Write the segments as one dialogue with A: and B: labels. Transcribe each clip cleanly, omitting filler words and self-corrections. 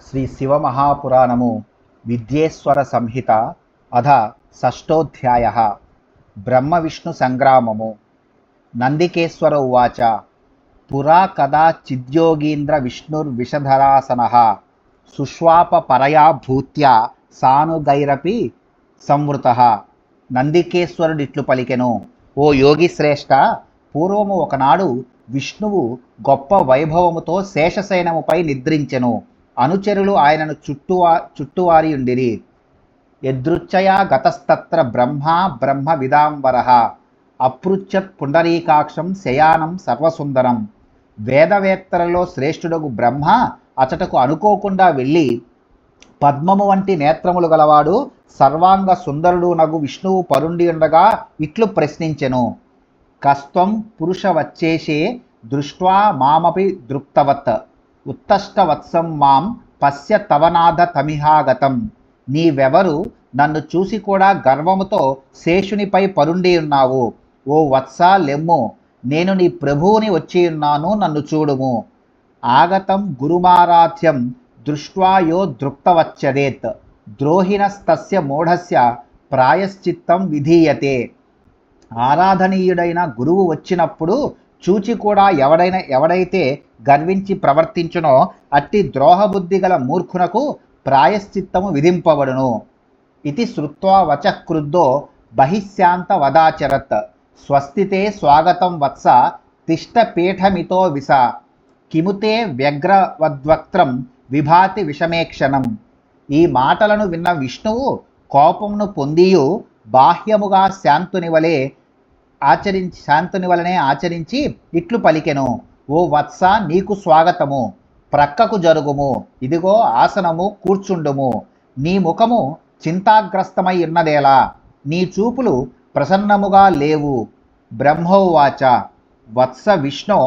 A: శ్రీ శివమహాపురాణము విద్యేశ్వర సంహిత అధ షష్ఠోధ్యాయ బ్రహ్మ విష్ణు సంగ్రామము. నందికేశ్వర ఉవాచ పురా కదా చిద్యోగీంద్ర విష్ణుర్విషధరాసనః సుష్వాప పరయా భూత్యా సానుగైరపి సంవృతః. నందికేశ్వరుడిట్లు పలికెను, ఓ యోగి శ్రేష్ఠ, పూర్వము ఒకనాడు విష్ణువు గొప్ప వైభవముతో శేషశయనముపై నిద్రించెను. అనుచరులు ఆయనను చుట్టువారి ఉండిరి. యదృచ్ఛయా గతస్తత్ర బ్రహ్మ విదాంబరః అపృచ్ఛత్ పుండరీకాక్షం శయానం సర్వసుందరం. వేదవేత్తలలో శ్రేష్ఠుడగు బ్రహ్మ అచటకు అనుకోకుండా వెళ్ళి పద్మము వంటి నేత్రములు గలవాడు సర్వాంగ సుందరుడు నగు విష్ణువు పరుండి ఉండగా ఇట్లు ప్రశ్నించెను, కస్త్వం పురుష వచ్చేషే దృష్ట్వా మామపి దృప్తవత్ ఉత్తష్టవత్సం మాం పశ్య తవనాథ తమిహాగతం. నీవెవరు? నన్ను చూసి కూడా గర్వముతో శేషునిపై పరుండి ఉన్నావు. ఓ వత్స లెమ్ము, నేను నీ ప్రభువుని వచ్చి ఉన్నాను, నన్ను చూడుము. ఆగతం గురుమారాధ్యం దృష్ట్వా యో దృప్తవచ్చదేత్ ద్రోహిణస్తస్య మూఢస్య ప్రాయశ్చిత్తం విధీయతే. ఆరాధనీయుడైన గురువు వచ్చినప్పుడు చూచి కూడా ఎవడైతే గర్వించి ప్రవర్తించునో అట్టి ద్రోహబుద్ధి గల మూర్ఖునకు ప్రాయశ్చిత్తము విధింపబడును. ఇది శ్రుత్వా వచః క్రుద్ధో బహిశ్యాంత వదాచరత్ స్వస్తితే స్వాగతం వత్స తిష్టపీఠమితో విస. కిముతే వ్యగ్రవద్వక్త్రం విభాతి విషమేక్షణం. ఈ మాటలను విన్న విష్ణువు కోపమును పొందియు బాహ్యముగా శాంతుని వలనే ఆచరించి ఇట్లు పలికెను, ఓ వత్స, నీకు స్వాగతము. ప్రక్కకు జరుగుము. ఇదిగో ఆసనము, కూర్చుండుము. నీ ముఖము చింతాగ్రస్తమై ఉన్నదేలా? నీ చూపులు ప్రసన్నముగా లేవు. బ్రహ్మోవాచ వత్స విష్ణో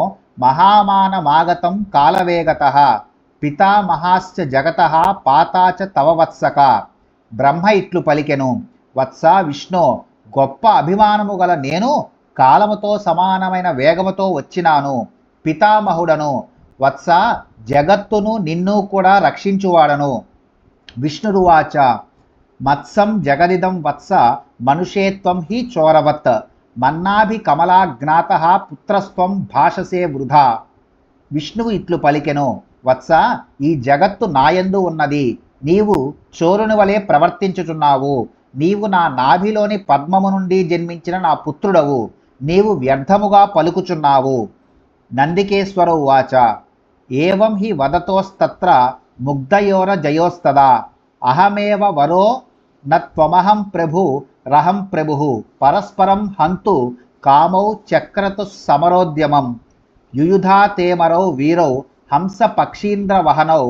A: మహామానమాగతం కాలవేగతః పితామహాశ్చ జగతః పాతాచ తవ వత్సక. బ్రహ్మ ఇట్లు పలికెను, వత్స విష్ణో, గొప్ప అభిమానము గల నేను కాలముతో సమానమైన వేగముతో వచ్చినాను. పితామహుడను. వత్స, జగత్తును నిన్ను కూడా రక్షించువాడను. విష్ణురువాచ మత్సం జగదిదం వత్స మనుషేత్వం హి చోరవత్ మన్నాభి కమలాజ్ఞాతః పుత్రస్త్వం భాషసే వృధా. విష్ణువు ఇట్లు పలికెను, వత్స, ఈ జగత్తు నాయందు ఉన్నది. నీవు చోరుని వలె ప్రవర్తించుచున్నావు. నీవు నా నాభిలోని పద్మము నుండి జన్మించిన నా పుత్రుడవు. నీవు వ్యర్థముగా పలుకుచున్నావు. నందికేశ్వర ఉవాచ ఏవం హి వదతోస్తత్ర ముగ్ధయోర జయోస్తదా అహమేవ వరో నత్వమహం ప్రభు రహం ప్రభు పరస్పరం హంతు కామౌ చక్రతు సమరోద్యమం యుయుధా తేమరౌ వీరౌ హంస పక్షీంద్ర వహనౌ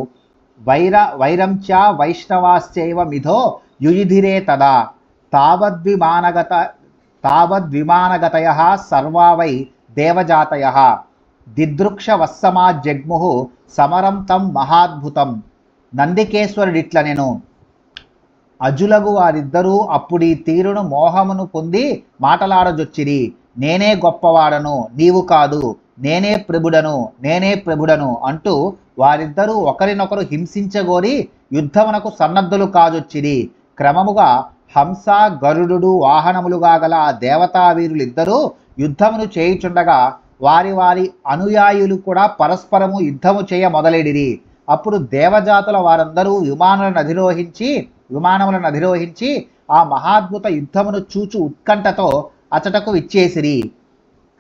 A: వైరం చ వైష్ణవాశ్చైవ మిథో యుయుధిరే తదా తావద్విమానగతయః సర్వా వై దేవజాతయః దిదృక్షవత్సమా జగ్ముః సమరం తం మహాద్భుతం. నందికేశ్వరుడిట్లనెను, అజులగు వారిద్దరూ అప్పుడీ తీరును మోహమును పొంది మాటలాడజొచ్చిరి. నేనే గొప్పవాడను, నీవు కాదు, నేనే ప్రభుడను అంటూ వారిద్దరూ ఒకరినొకరు హింసించగోరి యుద్ధమునకు సన్నద్ధులు కాజొచ్చిరి. క్రమముగా హంస గరుడు వాహనములుగా గల ఆ దేవతావీరులిద్దరూ యుద్ధమును చేయుచుండగా వారి అనుయాయులు కూడా పరస్పరము యుద్ధము చేయ మొదలెడిరి. అప్పుడు దేవజాతుల వారందరూ విమానములను అధిరోహించి ఆ మహాద్భుత యుద్ధమును చూచు ఉత్కంఠతో అచటకు విచ్చేసిరి.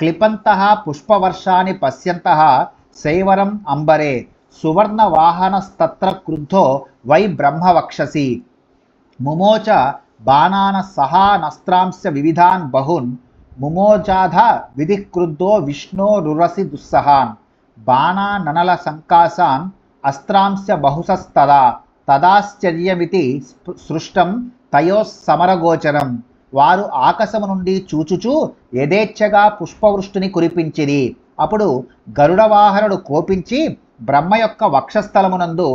A: క్లిపంతః పుష్పవర్షాన్ని పశ్యంతః శైవరం అంబరే సువర్ణ వాహనస్తత్ర క్రుద్ధో వై బ్రహ్మవక్షసి. ముమోచ బాణాన సహా నస్త్రాంశ వివిధాన్ బహున్ ముమోచాధ విధిక్రుద్ధో విష్ణో రురసి దుస్సహాన్ బాణాననల సంకాసాన్ అస్త్రాంశ బహుసస్తదా తదాశ్చర్యమితి సృష్టం తయోస్సమరగోచరం. వారు ఆకాశము నుండి చూచుచూ యథేచ్ఛగా పుష్పవృష్టిని కురిపించిరి. అప్పుడు గరుడవాహనుడు కోపించి బ్రహ్మ యొక్క వక్షస్థలమునందు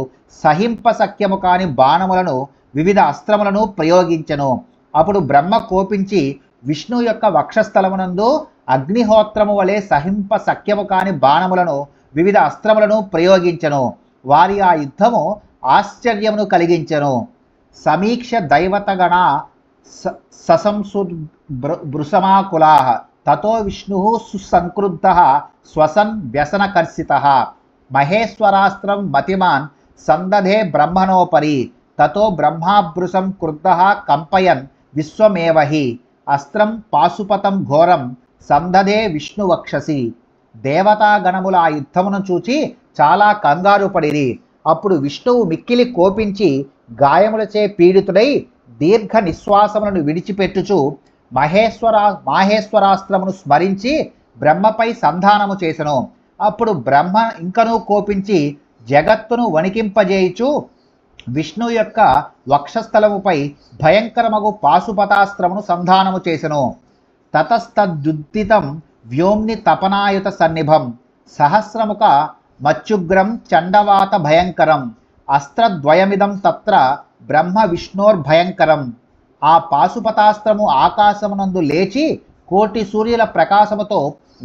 A: సహింపశక్యము కాని బాణములను వివిధ అస్త్రములను ప్రయోగించెను. అప్పుడు బ్రహ్మ కోపించి విష్ణు యొక్క వక్షస్థలమునందు అగ్నిహోత్రము వలె సహింపశక్యము కాని బాణములను వివిధ అస్త్రములను ప్రయోగించెను. వారి ఆ యుద్ధము ఆశ్చర్యమును కలిగించెను. సమీక్ష దైవతగణ ససంసుర్భృశమాకులాః తతో విష్ణుః సుసంక్రుద్ధః శ్వసన్ వ్యసనకర్షితః మహేశ్వరాస్త్రం మతిమాన్ సందధే బ్రహ్మణోపరి తతో బ్రహ్మాభృశం క్రుద్ధః కంపయన్ విశ్వమేవహి అస్త్రం పాశుపతం ఘోరం సందధే విష్ణువక్షసి. దేవతాగణముల ఆ యుద్ధమును చూచి చాలా కంగారు పడిరి. అప్పుడు విష్ణువు మిక్కిలి కోపించి గాయములచే పీడితుడై దీర్ఘ నిశ్వాసములను విడిచిపెట్టుచు మాహేశ్వరాస్త్రమును స్మరించి బ్రహ్మపై సంధానము చేసెను. అప్పుడు బ్రహ్మ ఇంకనూ కోపించి జగత్తును వణికింపజేయుచు విష్ణు యొక్క వక్షస్థలముపై భయంకరమగు పాశుపతాస్త్రమును సంధానము చేసెను. తతస్తద్యుద్ధితం వ్యోమ్ని తపనాయుత సన్నిభం సహస్రముఖ మచ్చుగ్రం చండవాత భయంకరం అస్త్రద్వయమిదం తత్ర బ్రహ్మ విష్ణోర్భయంకరం. ఆ పాశుపతాస్త్రము ఆకాశమునందు లేచి కోటి సూర్యుల ప్రకాశముతో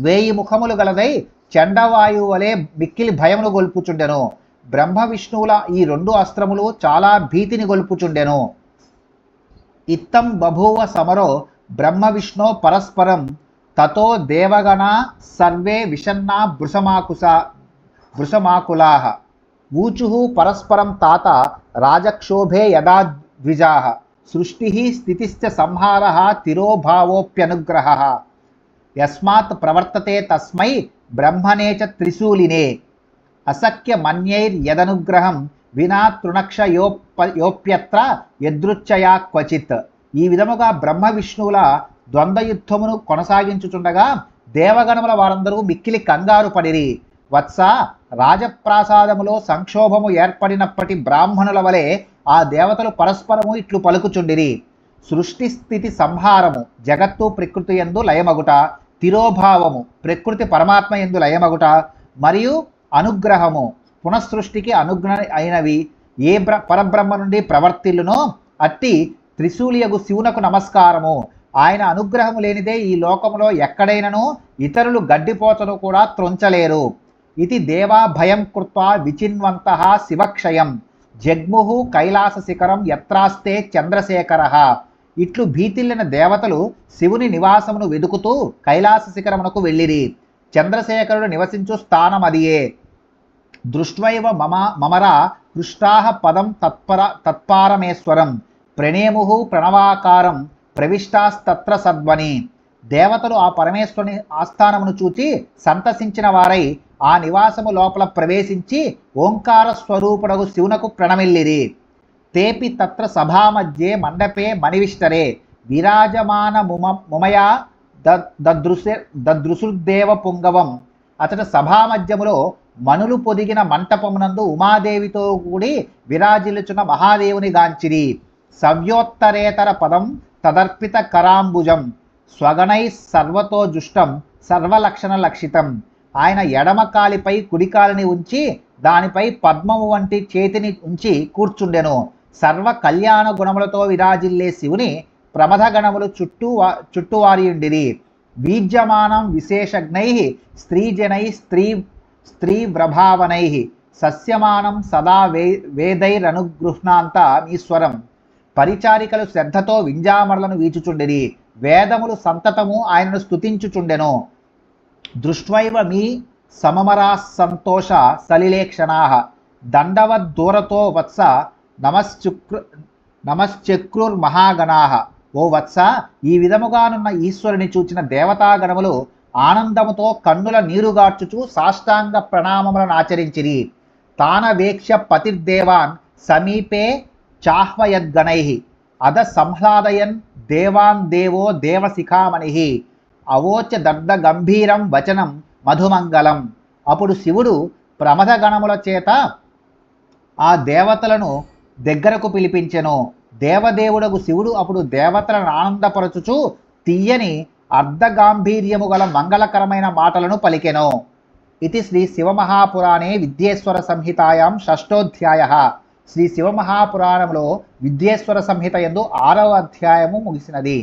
A: 1000 ముఖములు గలదై చండవాయువు వలె మిక్కిలి భయమును గొల్పుచుండెను. బ్రహ్మ విష్ణువుల ఈ 2 అస్త్రములు చాలా భీతిని గొల్పుచుండెను. ఇత్తం బభూవ సమరో బ్రహ్మ విష్ణో పరస్పరం తతో దేవగణ సర్వే విషన్నా భృశమాకులాః ఊచుః పరస్పరం తాత రాజక్షోభే యదా ద్విజాః సృష్టిః స్థితిశ్చ సంహారః తిరోభావోప్యనుగ్రహః యస్మాత్ ప్రవర్తతే తస్మై బ్రహ్మణే చ త్రిశూలినే అశక్య మన్యైర్యదనుగ్రహం వినా తృణక్షయోప్యత్ర యదృచ్ఛయా క్వచిత్. ఈ విధముగా బ్రహ్మ విష్ణువుల ద్వంద్వయుద్ధమును కొనసాగించుచుండగా దేవగణముల వారందరూ మిక్కిలి కంగారు పడిరి. వత్స, రాజప్రాసాదములో సంక్షోభము ఏర్పడినప్పటి బ్రాహ్మణుల వలె ఆ దేవతలు పరస్పరము ఇట్లు పలుకుచుండిరి. సృష్టి స్థితి సంహారము జగత్తు ప్రకృతి యందు లయమగుట, తిరోభావము ప్రకృతి పరమాత్మ యందు లయమగుట, మరియు అనుగ్రహము పునఃసృష్టికి అనుగ్రహ అయినవి ఏ పరబ్రహ్మ నుండి ప్రవర్తిల్లునో అట్టి త్రిశూలియగు శివునకు నమస్కారము. ఆయన అనుగ్రహము లేనిదే ఈ లోకములో ఎక్కడైనను ఇతరులు గడ్డిపోతను కూడా త్రొంచలేరు. ఇది దేవా భయం కృత్వా విచిన్వంతః శివక్షయం జగ్ముః కైలాస శిఖరం యత్రాస్తే చంద్రశేఖరః. ఇట్లు భీతిల్లిన దేవతలు శివుని నివాసమును వెదుకుతూ కైలాస శిఖరమునకు వెళ్ళిరి. చంద్రశేఖరుడు నివసించు స్థానం అదియే. దృష్ట్వైవ మమరా హృష్టాః పదం తత్పారమేశ్వరం ప్రణేముః ప్రణవాకారం ప్రవిష్టాస్తత్ర సద్వని. దేవతలు ఆ పరమేశ్వరుని ఆస్థానమును చూచి సంతసించిన వారై ఆ నివాసము లోపల ప్రవేశించి ఓంకార స్వరూపుడగు శివునకు ప్రణమిల్లిరి. తేపి తత్ర సభామధ్యే మండపే మణివిష్టరే విరాజమాన ముమయా దదృశుర్దేవ పుంగవం. అతడు సభామధ్యములో మనులు పొదిగిన మంటపమునందు ఉమాదేవితో కూడి విరాజిల్లుచున్న మహాదేవుని గాంచిరి. సవ్యోత్తరేతర పదం తదర్పిత కరాంబుజం స్వగణై సర్వతో జుష్టం సర్వలక్షణ లక్షితం. ఆయన ఎడమ కాలిపై కుడికాలిని ఉంచి దానిపై పద్మము వంటి చేతిని ఉంచి కూర్చుండెను. సర్వ కళ్యాణ గుణములతో విరాజిల్లే శివుని ప్రమథ గణములు చుట్టువారియుండిరి. వీజ్యమానం విశేషజ్ఞై స్త్రీజనై స్త్రీవ్రభావనై సస్యమానం సదా వేదైరనుగృహ్ణాంత ఈశ్వరం. పరిచారికలు శ్రద్ధతో వింజామరలను వీచుచుండిరి. వేదములు సంతతము ఆయనను స్తుతించుచుండెను. దృష్ట్వైవ మీ సమమరాస్సంతోష సలిలేక్షణాః దండవద్దూరతో వత్స నమశ్చక్రుర్మహాగణాః. ఓ వత్స, ఈ విధముగానున్న ఈశ్వరుని చూచిన దేవతాగణములు ఆనందముతో కన్నుల నీరుగార్చుచు సాష్టాంగ ప్రణామములను ఆచరించిరి. తానవేక్ష్య పతిర్దేవాన్ సమీపే చాహ్వయద్గణైః అద సంహ్లాదయన్ దేవాన్ దేవో దేవశిఖామణిః అవోచ దర్ద గంభీరం వచనం మధుమంగళం. అప్పుడు శివుడు ప్రమథ గణముల చేత ఆ దేవతలను దగ్గరకు పిలిపించెను. దేవదేవుడగు శివుడు అప్పుడు దేవతలను ఆనందపరచుచు తీయని అర్ధగాంభీర్యము గల మంగళకరమైన మాటలను పలికెను. ఇది శ్రీ శివమహాపురాణే విద్యేశ్వర సంహితాయాం షష్ఠోధ్యాయః. శ్రీ శివమహాపురాణంలో విద్యేశ్వర సంహిత యందు 6వ అధ్యాయము ముగిసినది.